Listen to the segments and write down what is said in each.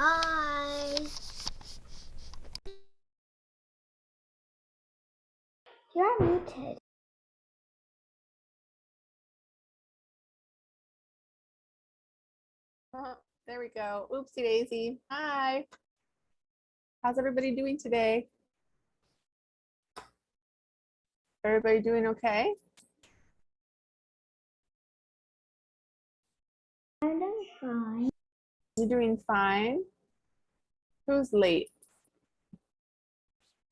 Hi. You're muted. There we go. Oopsie daisy. Hi. How's everybody doing today? Everybody doing okay? I'm doing fine. You doing fine? Who's late?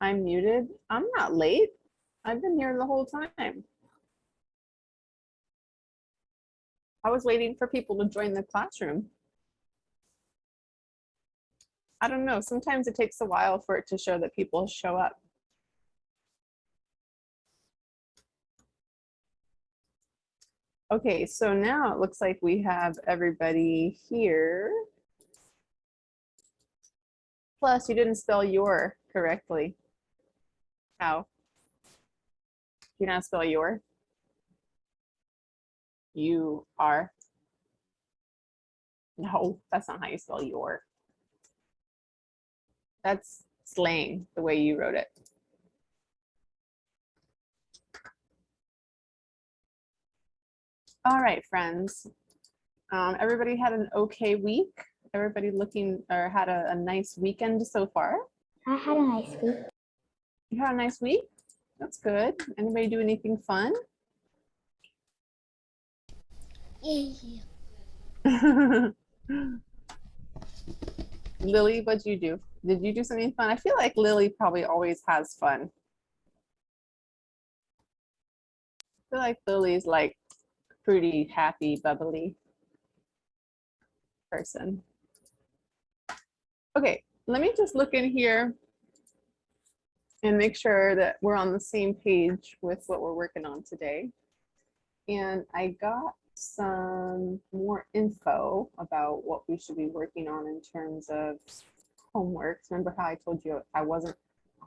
I'm muted. I'm not late. I've been here the whole time. I was waiting for people to join the classroom. I don't know. Sometimes it takes a while for it to show that people show up. Okay, so now it looks like we have everybody here. Plus, you didn't spell your correctly. How? You not spell your? You are. No, that's not how you spell your. That's slang, the way you wrote it. All right, friends. Everybody had an okay week? Everybody looking or had a nice weekend so far? I had a nice week. You had a nice week? That's good. Anybody do anything fun? Yeah. Lily, what'd you do? Did you do something fun? I feel like Lily probably always has fun. I feel like Lily's like pretty happy, bubbly person. Okay, let me just look in here and make sure that we're on the same page with what we're working on today. And I got some more info about what we should be working on in terms of homeworks. Remember how I told you I wasn't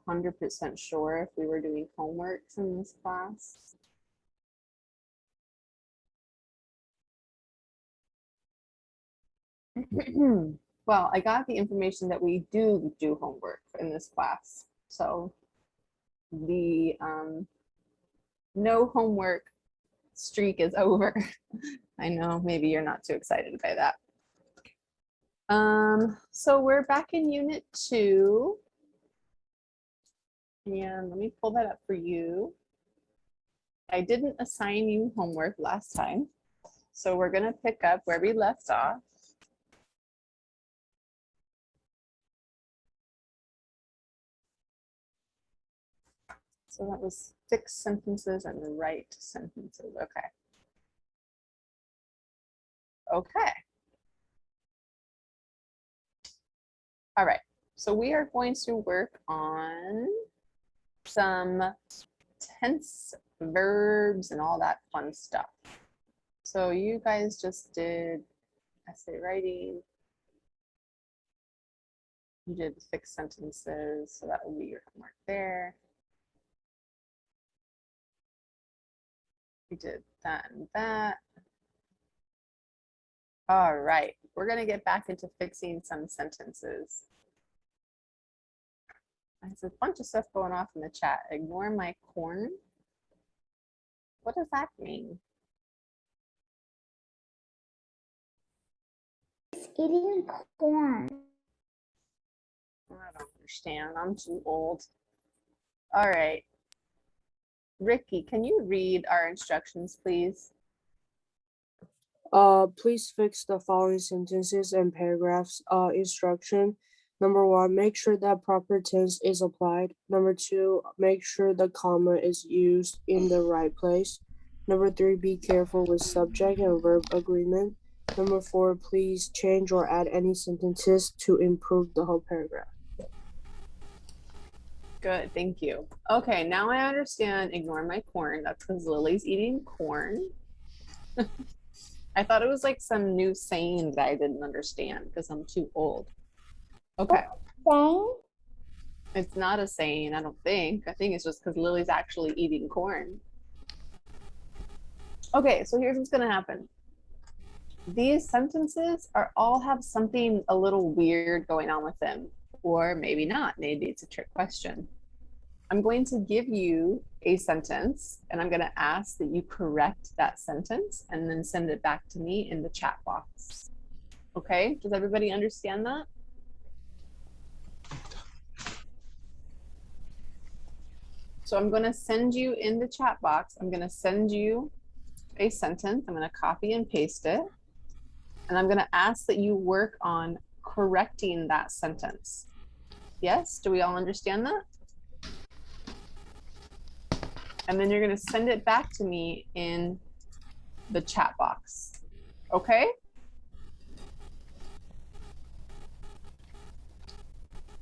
100% sure if we were doing homeworks in this class? Well, I got the information that we do homework in this class. So the no homework streak is over. I know maybe you're not too excited by that. So we're back in unit 2. And let me pull that up for you. I didn't assign you homework last time. So we're gonna pick up where we left off. So that was fix sentences and write sentences. Okay. Okay. All right. So we are going to work on some tense verbs and all that fun stuff. So you guys just did essay writing. You did fix sentences, so that will be your homework there. We did that and that. All right, we're gonna get back into fixing some sentences. There's a bunch of stuff going off in the chat. Ignore my corn. What does that mean? It's eating corn. I don't understand. I'm too old. All right. Ricky, can you read our instructions, please? Please fix the following sentences and paragraphs. Instruction. Number 1, make sure that proper tense is applied. Number 2, make sure the comma is used in the right place. Number 3, be careful with subject and verb agreement. Number 4, please change or add any sentences to improve the whole paragraph. Good, thank you. Okay, now I understand ignore my corn. That's because Lily's eating corn. I thought it was like some new saying that I didn't understand because I'm too old. Okay. Saying? It's not a saying, I don't think. I think it's just because Lily's actually eating corn. Okay, so here's what's gonna happen. these sentences all have something a little weird going on with them, or maybe not. Maybe it's a trick question. I'm going to give you a sentence and I'm going to ask that you correct that sentence and then send it back to me in the chat box. Okay, does everybody understand that? So I'm going to send you in the chat box, I'm going to send you a sentence. I'm going to copy and paste it. And I'm going to ask that you work on correcting that sentence. Yes, do we all understand that? And then you're going to send it back to me in the chat box. Okay?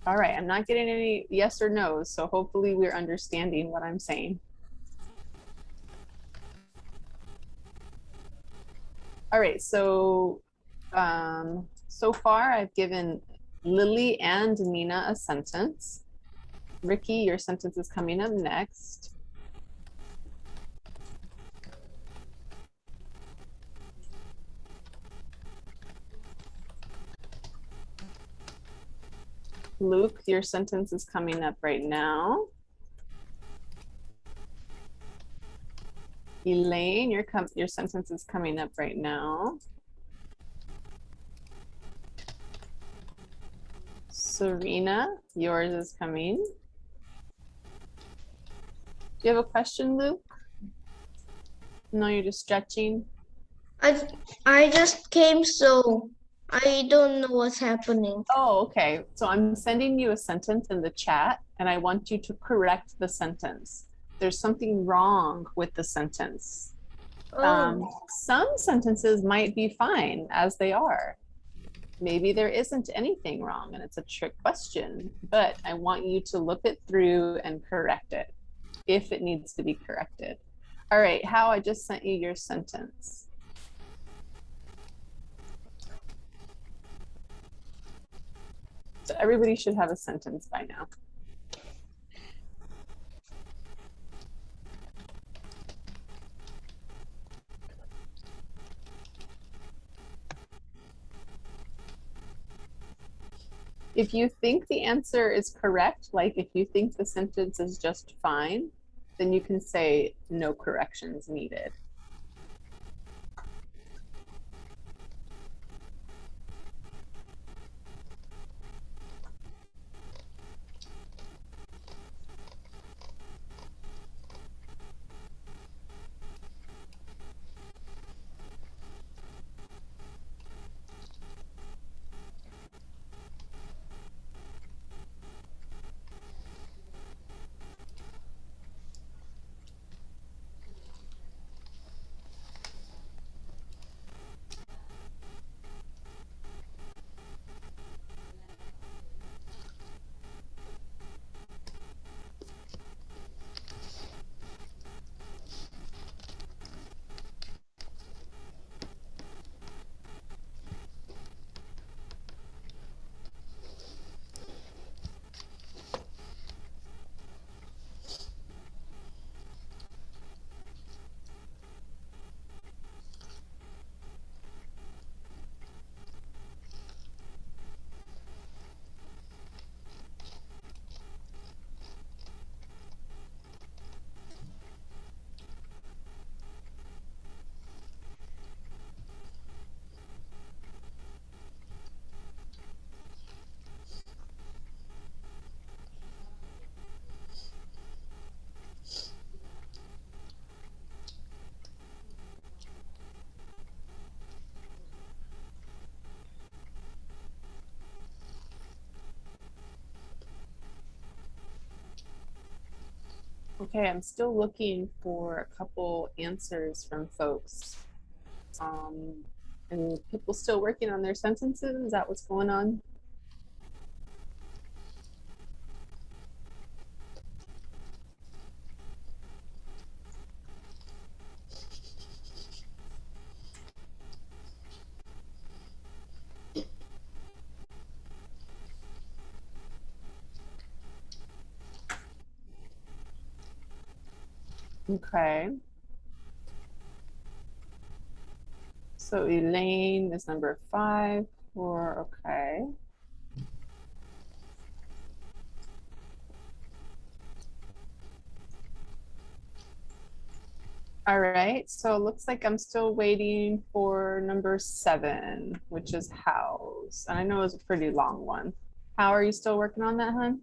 All right, I'm not getting any yes or no's, so hopefully we're understanding what I'm saying. All right, so so far I've given Lily and Nina a sentence. Ricky, your sentence is coming up next. Luke, your sentence is coming up right now. Elaine, your sentence is coming up right now. Serena, yours is coming. Do you have a question, Luke? No, you're just stretching. I just came, so I don't know what's happening. Oh, okay. So I'm sending you a sentence in the chat and I want you to correct the sentence. There's something wrong with the sentence. Some sentences might be fine as they are. Maybe there isn't anything wrong and it's a trick question, but I want you to look it through and correct it if it needs to be corrected. All right, How, I just sent you your sentence. So everybody should have a sentence by now. If you think the answer is correct, like if you think the sentence is just fine, then you can say no corrections needed. Okay, I'm still looking for a couple answers from folks. And people still working on their sentences? Is that what's going on? Okay. So Elaine is number 5, 4, okay. All right, so it looks like I'm still waiting for number 7, which is house. And I know it's a pretty long one. How are you still working on that, hon?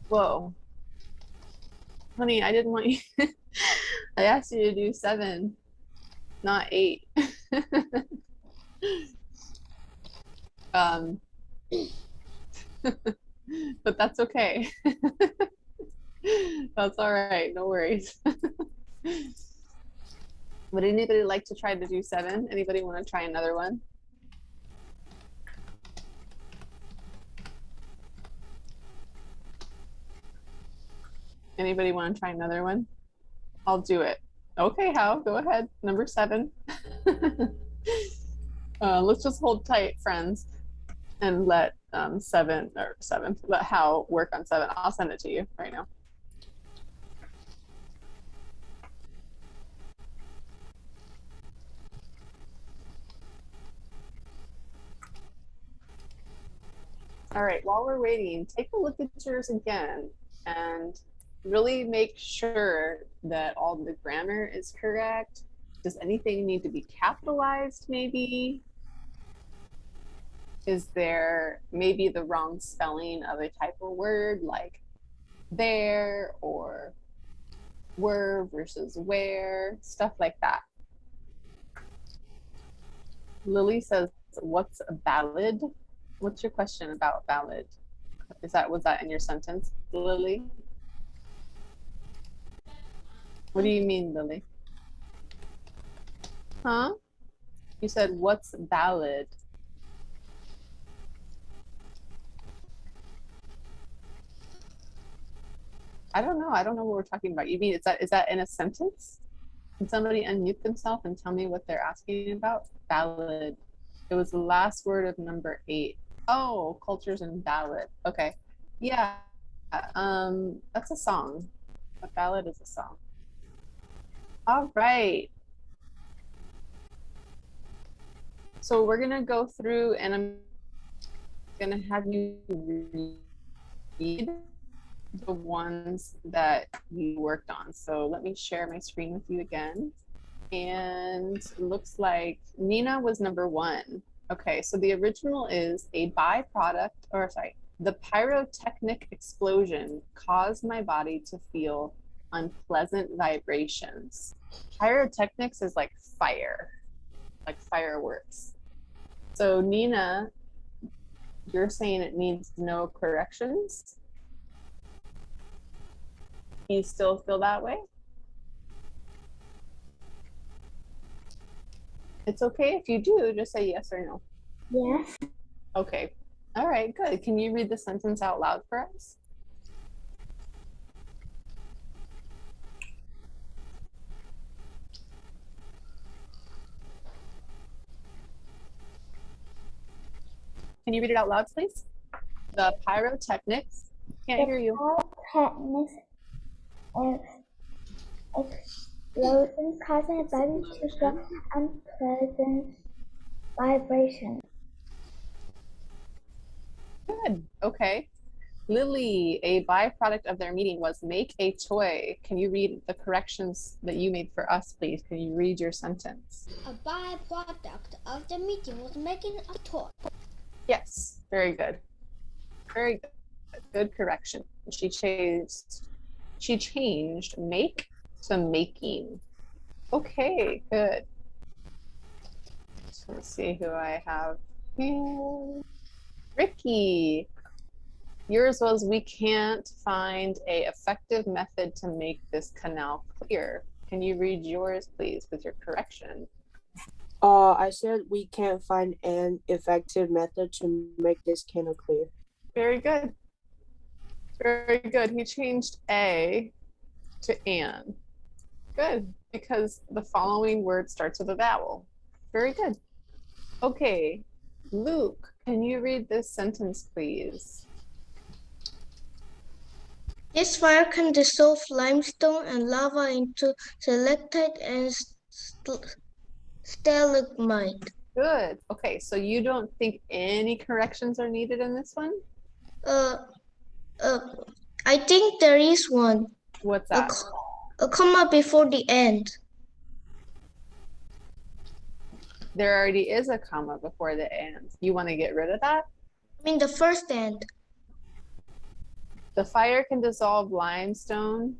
Whoa. Honey, I didn't want you. I asked you to do 7, not 8. But that's okay. That's all right, no worries. Would anybody like to try to do 7? Anybody want to try another one? Anybody want to try another one? I'll do it. Okay, Hal, go ahead. Number 7. Let's just hold tight, friends, and let let Hal work on 7. I'll send it to you right now. All right, while we're waiting, take a look at yours again and really make sure that all the grammar is correct. Does anything need to be capitalized maybe? Is there maybe the wrong spelling of a type of word like there or were versus where, stuff like that. Lily says, what's a ballad? What's your question about ballad? Was that in your sentence, Lily? What do you mean, Lily? Huh? You said, what's ballad? I don't know. I don't know what we're talking about. You mean is that in a sentence? Can somebody unmute themselves and tell me what they're asking about? Ballad. It was the last word of number 8. Oh, cultures and ballad. Okay. Yeah. That's a song. A ballad is a song. All right. So we're gonna go through and I'm gonna have you read the ones that you worked on. So let me share my screen with you again. And it looks like Nina was number 1. Okay, so the original is a byproduct, or sorry, the pyrotechnic explosion caused my body to feel unpleasant vibrations. Pyrotechnics is like fire, like fireworks. So Nina, you're saying it needs no corrections? You still feel that way? It's okay if you do, just say yes or no. Yes. Okay. All right, good. Can you read the sentence out loud for us? Can you read it out loud, please? The pyrotechnics. Can't hear you. Pyrotechnics explosion causing my body to feel unpleasant vibration. Good. Okay. Lily, a byproduct of their meeting was make a toy. Can you read the corrections that you made for us, please? Can you read your sentence? A byproduct of the meeting was making a toy. Yes. Very good. Very good. Good correction. She changed make to making. Okay, good. So let's see who I have here. Ricky. Yours was, we can't find a effective method to make this canal clear. Can you read yours, please, with your correction? I said we can't find an effective method to make this canal clear. Very good. Very good. He changed a to an. Good, because the following word starts with a vowel. Very good. Okay, Luke, can you read this sentence, please? This fire can dissolve limestone and lava into stalactite and stalagmite. Good. Okay, so you don't think any corrections are needed in this one? Uh, uh, I think there is one. What's A, that? a comma before the end. There already is a comma before the and. You want to get rid of that? I mean the first end. The fire can dissolve limestone.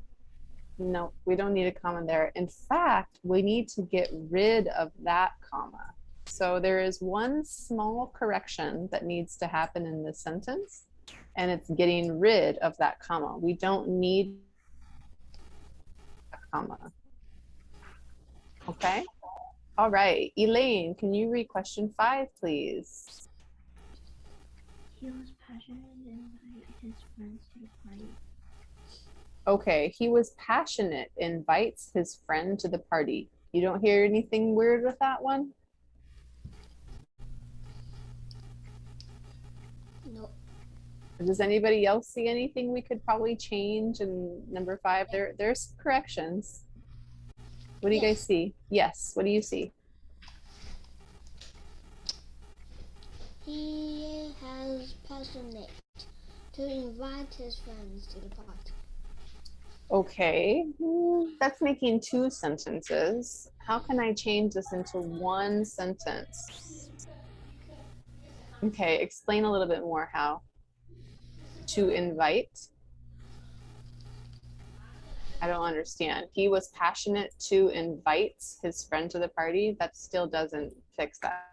No, we don't need a comma there. In fact, we need to get rid of that comma. So there is one small correction that needs to happen in this sentence, and it's getting rid of that comma. We don't need a comma. Okay? All right. Elaine, can you read question 5, please? He was passionate and invited his friends to the party. Okay, he was passionate, invites his friend to the party. You don't hear anything weird with that one? No. Does anybody else see anything we could probably change in number 5? There's corrections. What do you guys see? Yes, what do you see? He has passionate to invite his friends to the party. Okay, that's making 2 sentences. How can I change this into 1 sentence? Okay, explain a little bit more how. To invite. I don't understand. He was passionate to invite his friend to the party. That still doesn't fix that.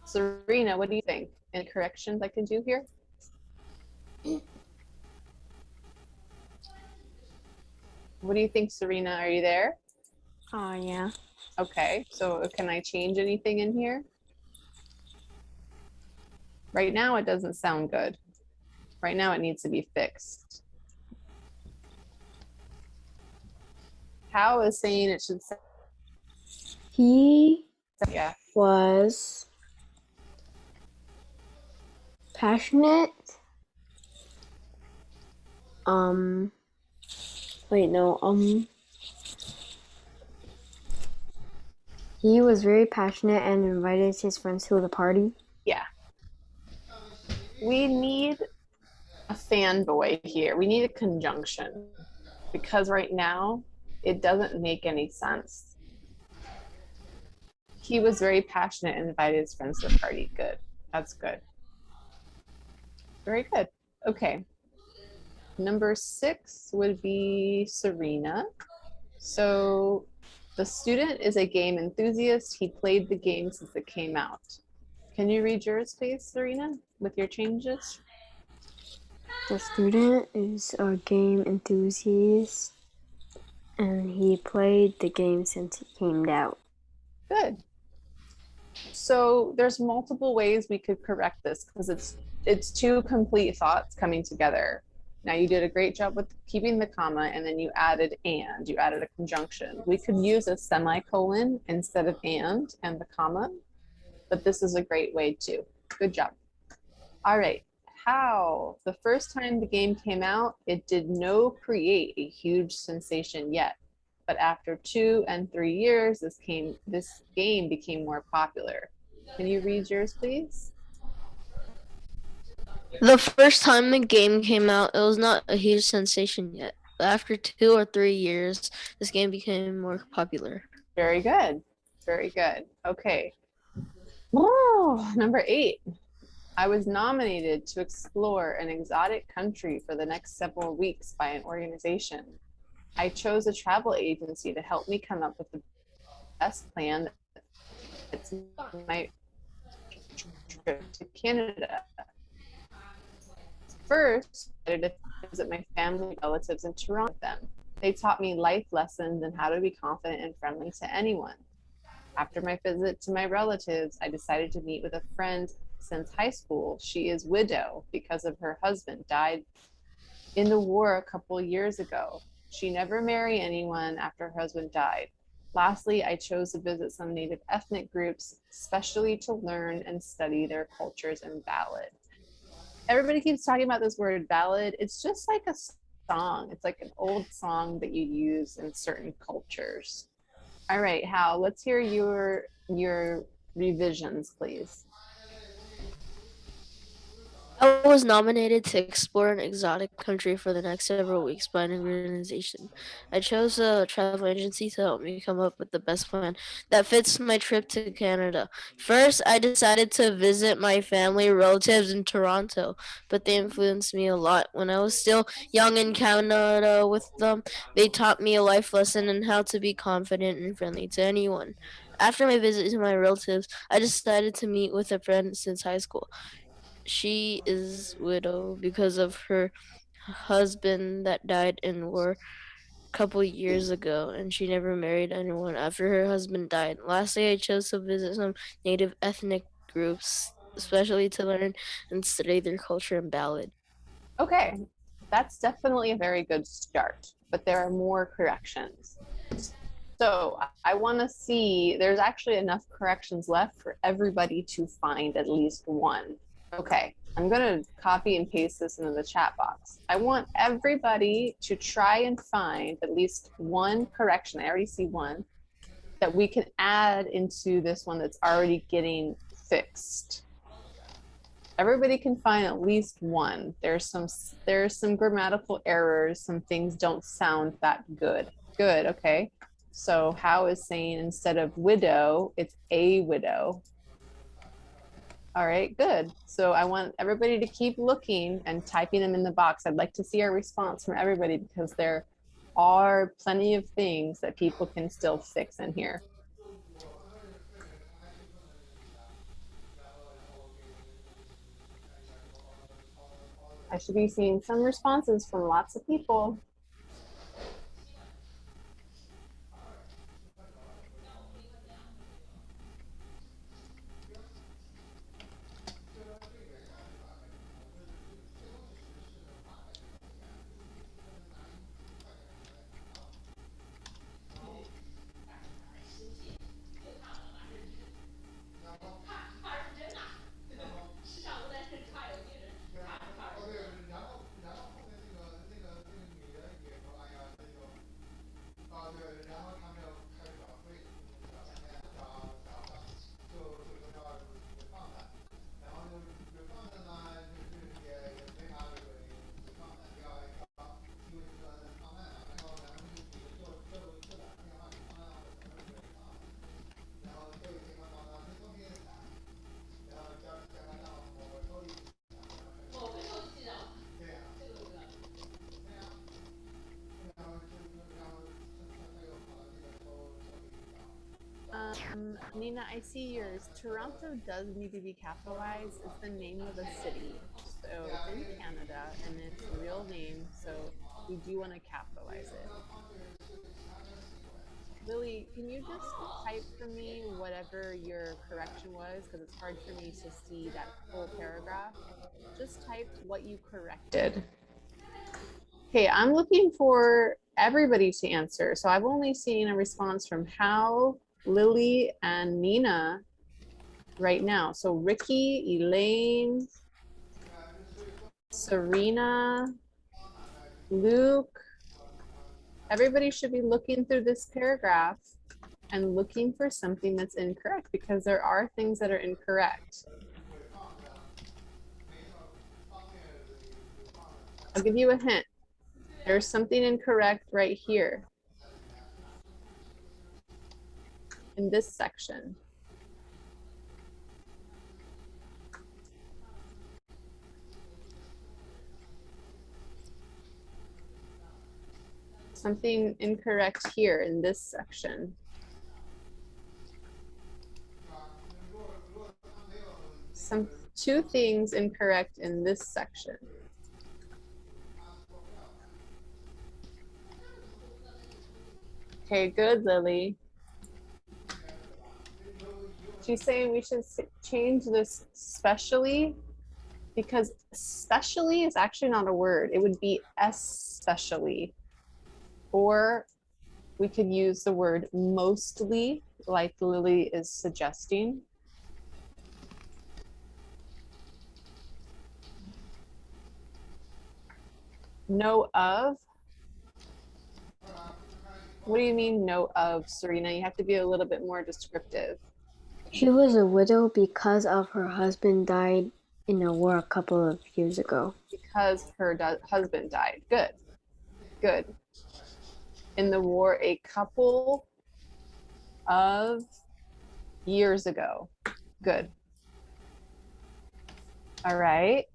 Serena, what do you think? Any corrections I can do here? What do you think, Serena? Are you there? Yeah. Okay, so can I change anything in here? Right now, it doesn't sound good. Right now, it needs to be fixed. How is saying it should say? He Yeah. was passionate. Wait, no. He was very passionate and invited his friends to the party. Yeah. We need a fanboy here. We need a conjunction because right now it doesn't make any sense. He was very passionate and invited his friends to the party. Good. That's good. Very good. Okay. Number 6 would be Serena. So the student is a game enthusiast. He played the game since it came out. Can you read yours, please, Serena, with your changes? The student is a game enthusiast and he played the game since it came out. Good. So there's multiple ways we could correct this because it's 2 complete thoughts coming together. Now you did a great job with keeping the comma and then you added a conjunction. We could use a semicolon instead of and the comma, but this is a great way too. Good job. All right. How? The first time the game came out, it did no create a huge sensation yet. But after 2 and 3 years, this game became more popular. Can you read yours, please? The first time the game came out, it was not a huge sensation yet. But after 2 or 3 years, this game became more popular. Very good. Very good. Okay. Oh, number 8. I was nominated to explore an exotic country for the next several weeks by an organization. I chose a travel agency to help me come up with the best plan that's my trip to Canada. First, I decided to visit my family relatives in Toronto with them. They taught me life lessons and how to be confident and friendly to anyone. After my visit to my relatives, I decided to meet with a friend since high school. She is widow because of her husband died in the war a couple years ago. She never married anyone after her husband died. Lastly, I chose to visit some native ethnic groups, especially to learn and study their cultures and ballad. Everybody keeps talking about this word ballad. It's just like a song. It's like an old song that you use in certain cultures. All right, Hal, let's hear your revisions, please. I was nominated to explore an exotic country for the next several weeks by an organization. I chose a travel agency to help me come up with the best plan that fits my trip to Canada. First, I decided to visit my family relatives in Toronto, but they influenced me a lot. When I was still young in Canada with them, they taught me a life lesson in how to be confident and friendly to anyone. After my visit to my relatives, I decided to meet with a friend since high school. She is widowed because of her husband that died in war a couple years ago, and she never married anyone after her husband died. Lastly, I chose to visit some native ethnic groups, especially to learn and study their culture and ballad. Okay, that's definitely a very good start, but there are more corrections. So I want to see, there's actually enough corrections left for everybody to find at least one. Okay, I'm going to copy and paste this into the chat box. I want everybody to try and find at least one correction. I already see one that we can add into this one that's already getting fixed. Everybody can find at least one. There's some grammatical errors. Some things don't sound that good. Good, okay. So How is saying instead of widow, it's a widow. All right, good. So I want everybody to keep looking and typing them in the box. I'd like to see a response from everybody because there are plenty of things that people can still fix in here. I should be seeing some responses from lots of people. Nina, I see yours. Toronto does need to be capitalized. It's the name of a city. So it's in Canada and it's a real name. So we do want to capitalize it. Lily, can you just type for me whatever your correction was? Because it's hard for me to see that whole paragraph. Just type what you corrected. Okay, I'm looking for everybody to answer. So I've only seen a response from Hal, Lily, and Nina right now. So Ricky, Elaine, Serena, Luke, everybody should be looking through this paragraph and looking for something that's incorrect because there are things that are incorrect. I'll give you a hint. There's something incorrect right here in this section. Something incorrect here in this section. Two things incorrect in this section. Okay, good, Lily. She's saying we should change this specially because specially is actually not a word. It would be especially or We could use the word mostly, like Lily is suggesting. Know of. What do you mean know of, Serena? You have to be a little bit more descriptive. She was a widow because of her husband died in a war a couple of years ago. Because her husband died. Good. Good. In the war a couple of years ago. Good. All right.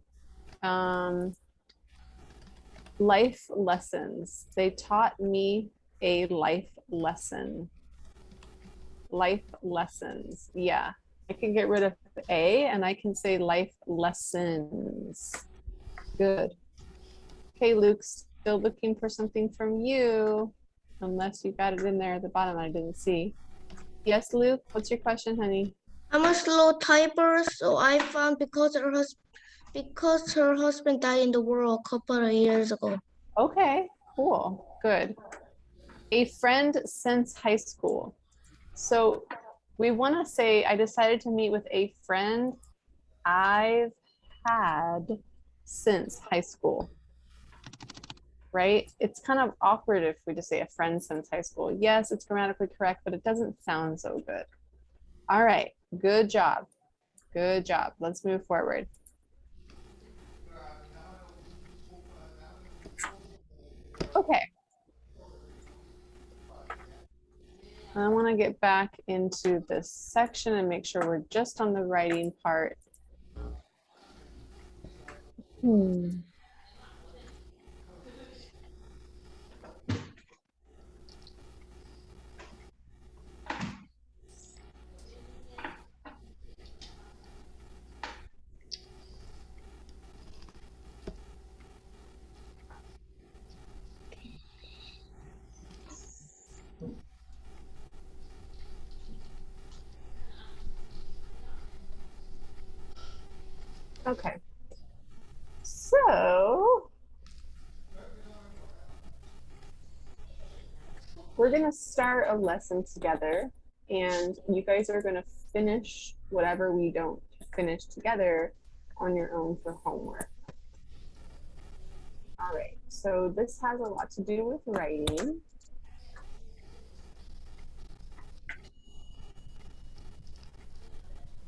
Life lessons. They taught me a life lesson. Life lessons. Yeah. I can get rid of A and I can say life lessons. Good. Okay, Luke, still looking for something from you. Unless you got it in there at the bottom, I didn't see. Yes, Luke, what's your question, honey? I'm a slow typer, so I found because her husband died in the war a couple of years ago. Okay, cool, good. A friend since high school. So we want to say, I decided to meet with a friend I've had since high school. Right? It's kind of awkward if we just say a friend since high school. Yes, it's grammatically correct, but it doesn't sound so good. All right, good job. Good job. Let's move forward. Okay. I want to get back into this section and make sure we're just on the writing part. Okay. So we're going to start a lesson together and you guys are going to finish whatever we don't finish together on your own for homework. All right, so this has a lot to do with writing.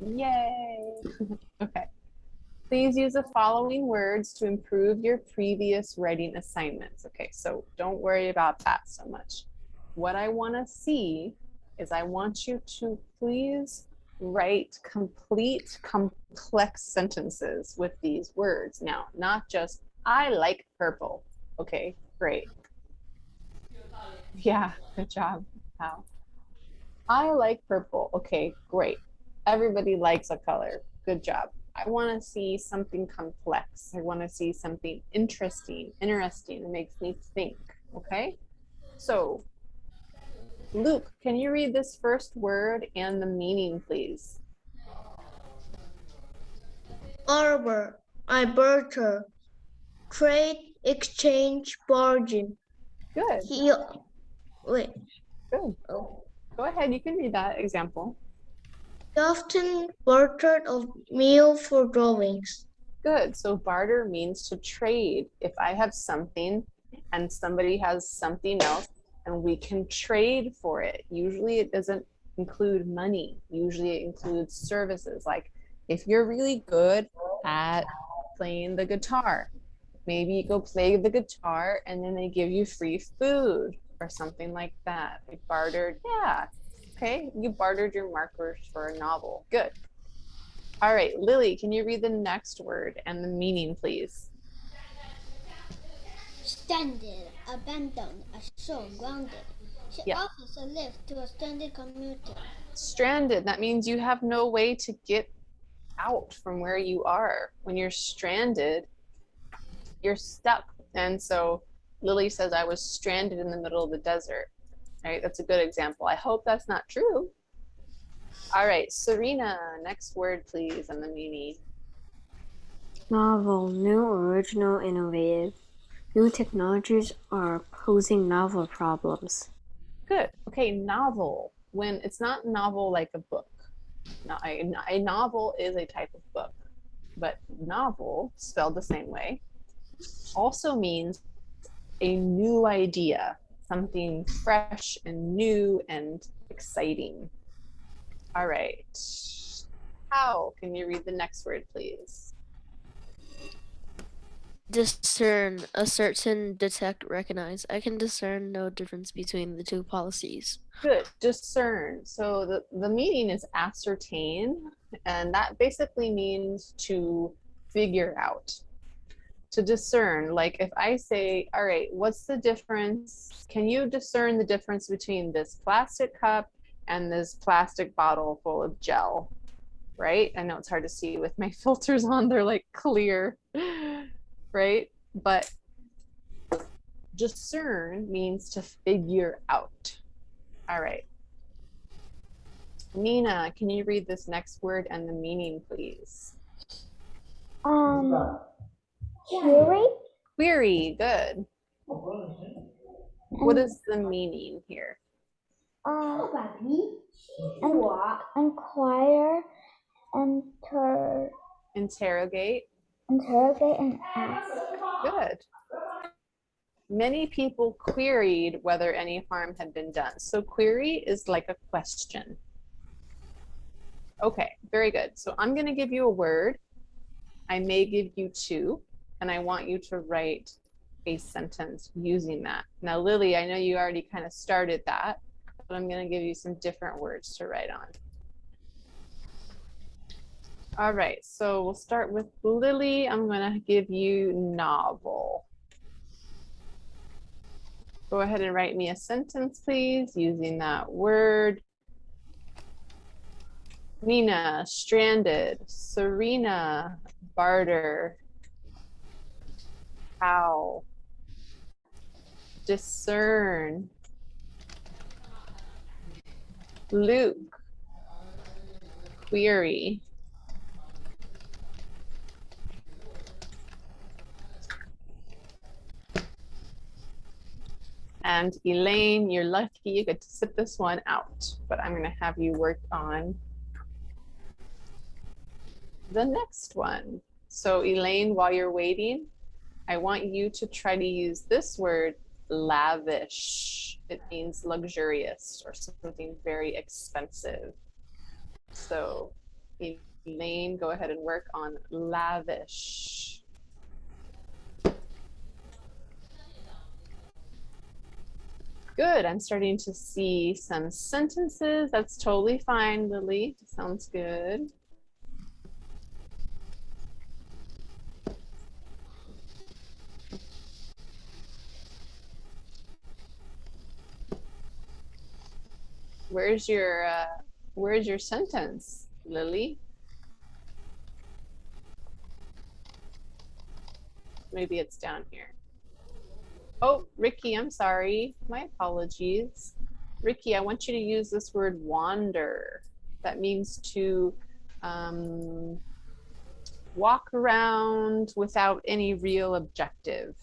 Yay! Okay. Please use the following words to improve your previous writing assignments. Okay, so don't worry about that so much. What I want to see is I want you to please write complete, complex sentences with these words. Now, not just, I like purple. Okay, great. Yeah, good job. Wow. I like purple. Okay, great. Everybody likes a color. Good job. I want to see something complex. I want to see something interesting. It makes me think. Okay? So, Luke, can you read this first word and the meaning, please? Arbor, barter, trade, exchange, bargain. Good. Wait. Good. Oh. Go ahead. You can read that example. He often bartered a meal for drawings. Good. So barter means to trade. If I have something and somebody has something else and we can trade for it. Usually it doesn't include money. Usually it includes services. Like if you're really good at playing the guitar, maybe you go play the guitar and then they give you free food or something like that. They bartered. Yeah. Okay. You bartered your markers for a novel. Good. All right, Lily, can you read the next word and the meaning, please? Stranded, abandoned, ashore, grounded. She Yeah. offers a lift to a stranded commuter. Stranded, that means you have no way to get out from where you are. When you're stranded, you're stuck. And so Lily says, I was stranded in the middle of the desert. All right, that's a good example. I hope that's not true. All right, Serena, next word, please, and the meaning. Novel, new, original, innovative. New technologies are posing novel problems. Good. Okay, novel. When it's not novel like a book. Now, a novel is a type of book, but novel, spelled the same way, also means a new idea, something fresh and new and exciting. All right. How? Can you read the next word, please? Discern, ascertain, detect, recognize. I can discern no difference between the two policies. Good. Discern. So the meaning is ascertain, and that basically means to figure out. To discern, like if I say, all right, what's the difference? Can you discern the difference between this plastic cup and this plastic bottle full of gel? Right? I know it's hard to see with my filters on, they're like clear, right? But discern means to figure out. All right. Nina, can you read this next word and the meaning, please? Query. Query, good. What is the meaning here? Inquire, Interrogate. interrogate, and ask. Good. Many people queried whether any harm had been done. So query is like a question. Okay, very good. So I'm going to give you a word. I may give you two, and I want you to write a sentence using that. Now, Lily, I know you already kind of started that, but I'm going to give you some different words to write on. All right, so we'll start with Lily. I'm going to give you novel. Go ahead and write me a sentence, please, using that word. Nina, stranded. Serena, barter. How? Discern. Luke, query. And Elaine, you're lucky you get to sit this one out, but I'm gonna have you work on the next one. So Elaine, while you're waiting, I want you to try to use this word, lavish. It means luxurious or something very expensive. So Elaine, go ahead and work on lavish. Good, I'm starting to see some sentences. That's totally fine, Lily. Sounds good. Where's your sentence, Lily? Maybe it's down here. Oh, Ricky, I'm sorry. My apologies. Ricky, I want you to use this word wander. That means to walk around without any real objective.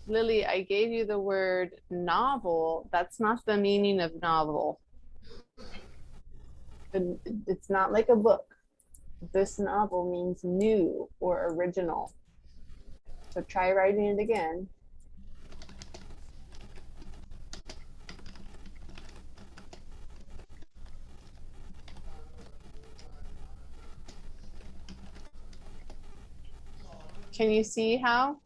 Lily, I gave you the word novel. That's not the meaning of novel. It's not like a book. This novel means new or original. So try writing it again. Can you see how?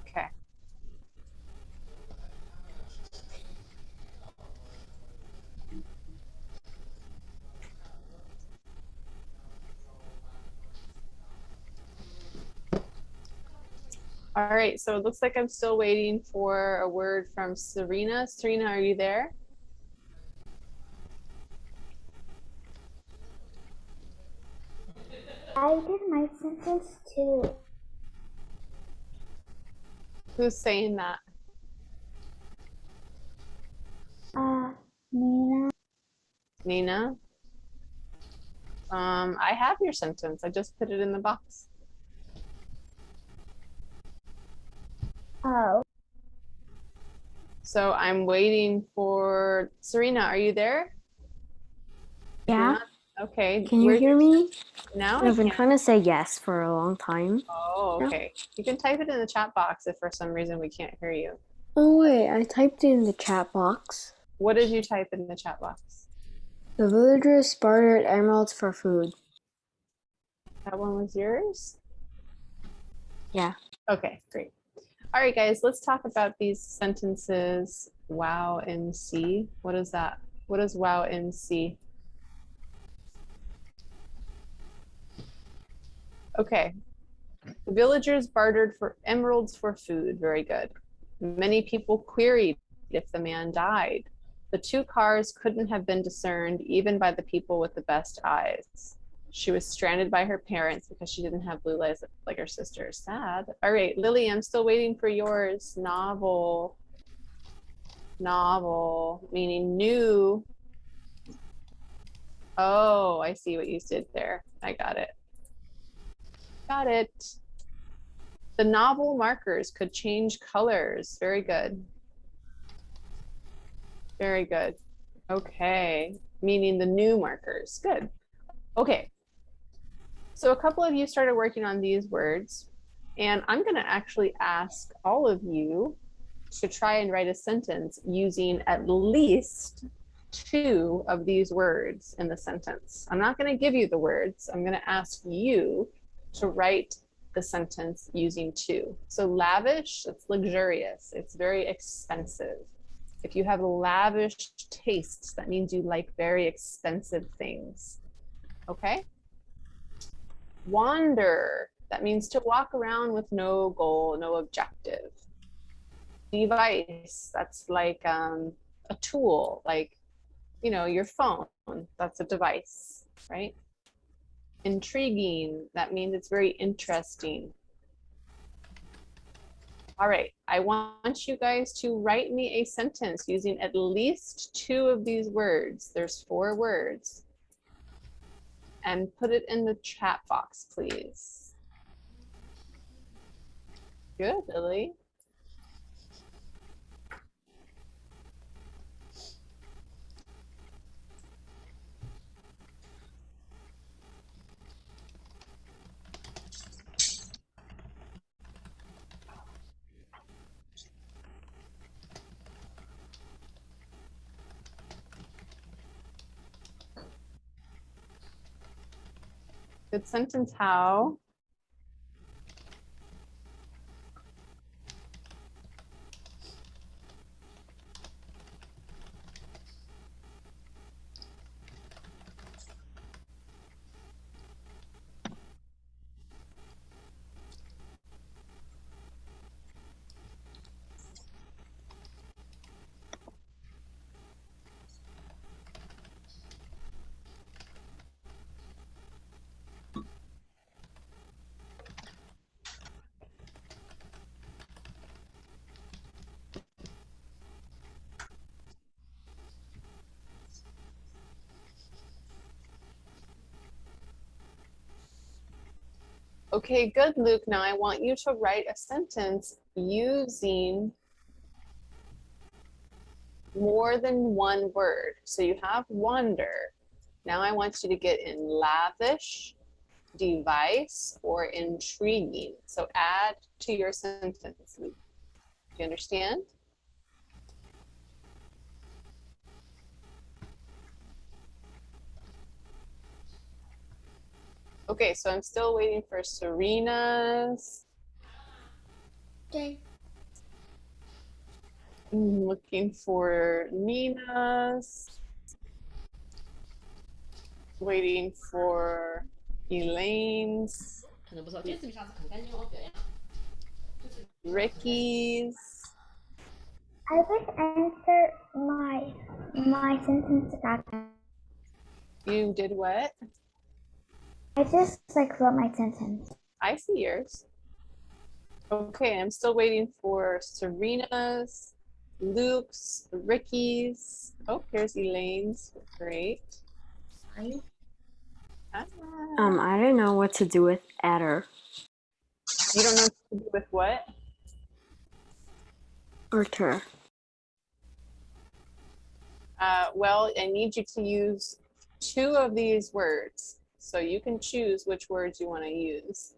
Okay. All right, so it looks like I'm still waiting for a word from Serena. Serena, are you there? I did my sentence too. Who's saying that? Nina. Nina? I have your sentence. I just put it in the box. Oh, So I'm waiting for Serena. Are you there? If you're Yeah. not, okay. Can you Where's hear your me? now? I I've been can. trying to say yes for a long time. Oh, now. okay. You can type it in the chat box if for some reason we can't hear you. Oh wait, I typed it in the chat box. What did you type in the chat box? The villagers bartered emeralds for food. That one was yours? Yeah. Okay, great. All right, guys, let's talk about these sentences. Wow MC. What is that? What is wow MC? Okay. The villagers bartered for emeralds for food. Very good. Many people queried if the man died. The two cars couldn't have been discerned even by the people with the best eyes. She was stranded by her parents because she didn't have blue eyes like her sister. Sad. All right, Lily, I'm still waiting for yours. Novel. Novel, meaning new. Oh, I see what you did there. I got it. Got it. The novel markers could change colors. Very good. Very good. Okay, meaning the new markers. Good. Okay. So a couple of you started working on these words, and I'm going to actually ask all of you to try and write a sentence using at least 2 of these words in the sentence. I'm not going to give you the words. I'm going to ask you to write the sentence using 2. So lavish, it's luxurious. It's very expensive. If you have lavish tastes, that means you like very expensive things. Okay? Wander, that means to walk around with no goal, no objective. Device, that's like a tool, like, you know, your phone, that's a device, right? Intriguing, that means it's very interesting. All right, I want you guys to write me a sentence using at least 2 of these words. There's 4 words. And put it in the chat box, please. Good, Lily. Good sentence, how? Okay, good, Luke. Now I want you to write a sentence using more than 1 word. So you have wander. Now I want you to get in lavish, device, or intriguing. So add to your sentence, Luke. Do you understand? Okay, so I'm still waiting for Serena's. Okay. I'm looking for Nina's. Waiting for Elaine's. Ricky's. I just answered my sentence back. You did what? I just wrote my sentence. I see yours. Okay, I'm still waiting for Serena's. Luke's, Ricky's. Oh, here's Elaine's. Great. Ah, I don't know what to do with adder you don't know what to do with what? or ter. Well, I need you to use 2 of these words. So you can choose which words you want to use.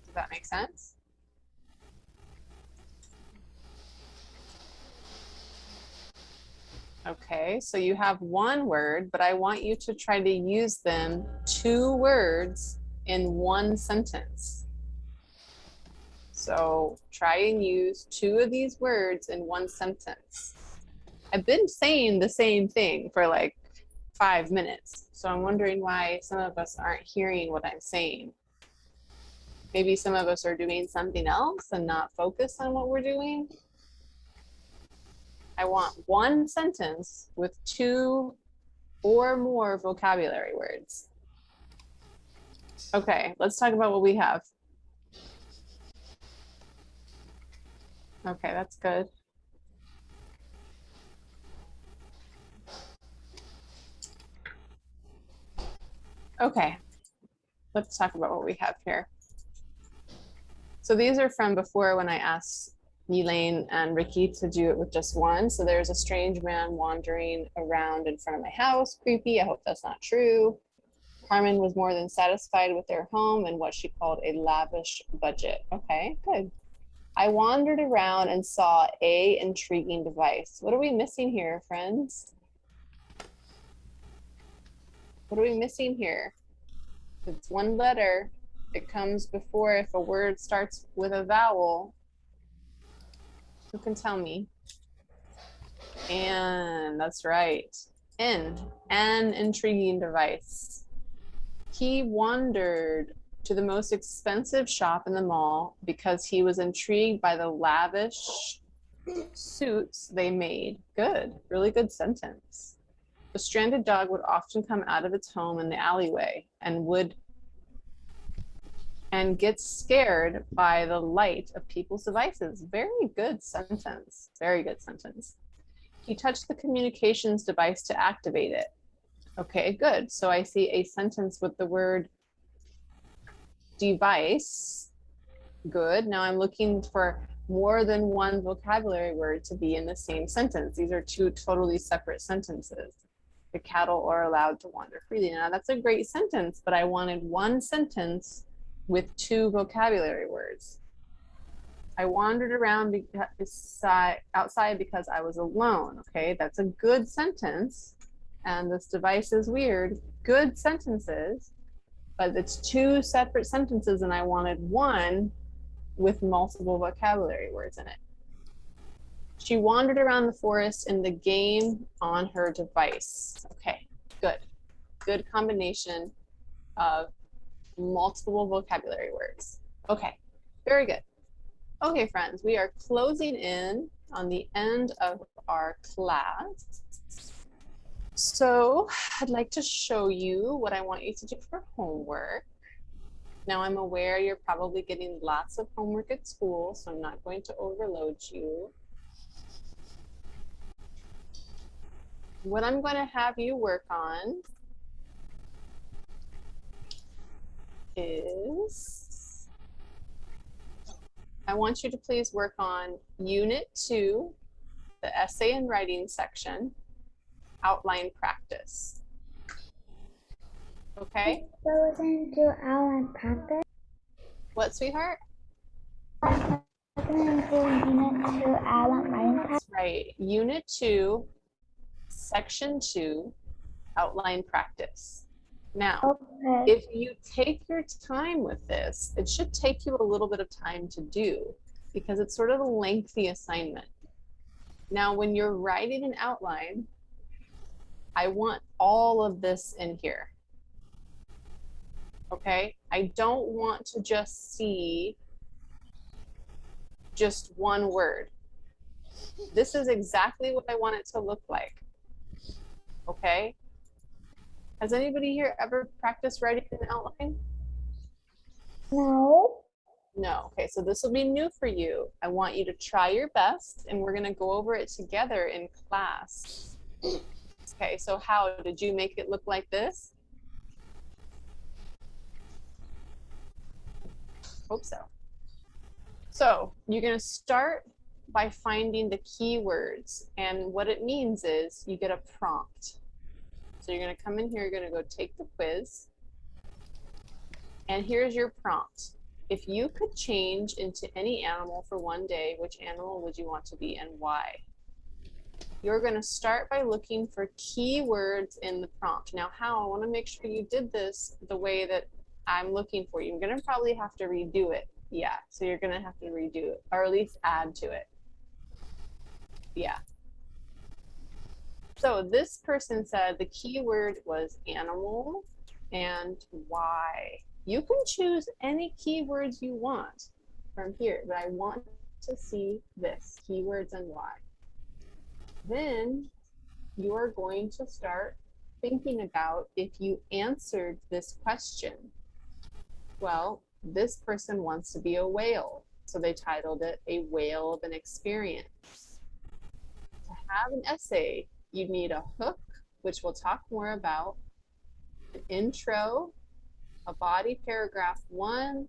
Does that make sense? Okay, so you have 1 word, but I want you to try to use them 2 words in 1 sentence. So try and use 2 of these words in 1 sentence. I've been saying the same thing for like 5 minutes. So I'm wondering why some of us aren't hearing what I'm saying. Maybe some of us are doing something else and not focused on what we're doing. I want 1 sentence with 2 or more vocabulary words. Okay, let's talk about what we have. Okay, that's good. Okay, let's talk about what we have here. So these are from before when I asked Elaine and Ricky to do it with just 1. So there's a strange man wandering around in front of my house. Creepy, I hope that's not true. Carmen was more than satisfied with their home and what she called a lavish budget. Okay, good. I wandered around and saw a intriguing device. What are we missing here, friends? What are we missing here? It's 1 letter. It comes before if a word starts with a vowel. Who can tell me? And that's right. An intriguing device. He wandered to the most expensive shop in the mall because he was intrigued by the lavish suits they made. Good, really good sentence. The stranded dog would often come out of its home in the alleyway and get scared by the light of people's devices. Very good sentence. Very good sentence. He touched the communications device to activate it. Okay, good. So I see a sentence with the word device. Good. Now I'm looking for more than 1 vocabulary word to be in the same sentence. These are 2 totally separate sentences. The cattle are allowed to wander freely. Now that's a great sentence, but I wanted 1 sentence with 2 vocabulary words. I wandered around outside because I was alone. Okay, that's a good sentence. And this device is weird. Good sentences, but it's 2 separate sentences and I wanted 1 with multiple vocabulary words in it. She wandered around the forest in the game on her device. Okay, good. Good combination of multiple vocabulary words. Okay, very good. Okay, friends, we are closing in on the end of our class. So I'd like to show you what I want you to do for homework. Now I'm aware you're probably getting lots of homework at school, so I'm not going to overload you. What I'm going to have you work on is, I want you to please work on Unit 2, the essay and writing section, outline practice. Okay? So we're going to do outline practice. What, sweetheart? We're going to do unit 2 outline writing practice. That's right. Unit 2, section 2, outline practice. Now, Okay. if you take your time with this, it should take you a little bit of time to do because it's sort of a lengthy assignment. Now, when you're writing an outline, I want all of this in here. Okay? I don't want to just see just 1 word. This is exactly what I want it to look like. Okay? Has anybody here ever practiced writing an outline? No. No. Okay, so this will be new for you. I want you to try your best, and we're going to go over it together in class. Okay, so how did you make it look like this? Hope so. So you're going to start by finding the keywords, and what it means is you get a prompt. So you're going to come in here, you're going to go take the quiz, and here's your prompt. If you could change into any animal for one day, which animal would you want to be and why? You're going to start by looking for keywords in the prompt. Now, how? I want to make sure you did this the way that I'm looking for you. You're going to probably have to redo it. Yeah, so you're going to have to redo it, or at least add to it. Yeah. So this person said the keyword was animal and why. You can choose any keywords you want from here, but I want to see this, keywords and why. Then you are going to start thinking about if you answered this question. Well, this person wants to be a whale, so they titled it A Whale of an Experience. To have an essay, you need a hook, which we'll talk more about, an intro, a body paragraph 1,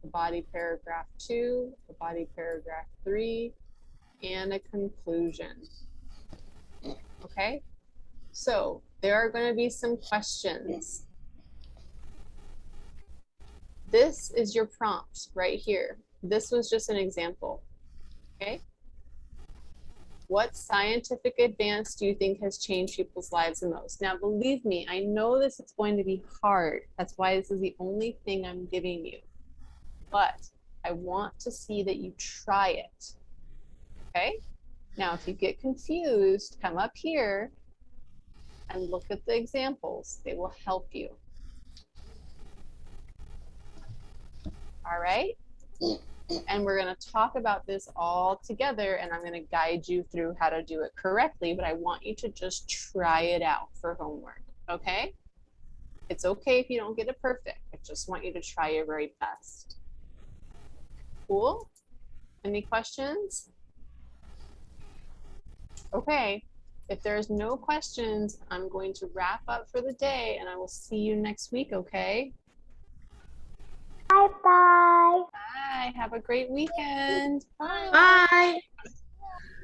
a body paragraph 2, a body paragraph 3, and a conclusion. Okay? So there are going to be some questions. This is your prompt right here. This was just an example. Okay? What scientific advance do you think has changed people's lives the most? Now, believe me, I know this is going to be hard. That's why this is the only thing I'm giving you. But I want to see that you try it. Okay? Now, if you get confused, come up here and look at the examples. They will help you. All right? And we're going to talk about this all together, and I'm going to guide you through how to do it correctly, but I want you to just try it out for homework, okay? It's okay if you don't get it perfect. I just want you to try your very best. Cool? Any questions? Okay. If there's no questions, I'm going to wrap up for the day, and I will see you next week, okay? Bye-bye. Bye. Have a great weekend. Bye. Bye.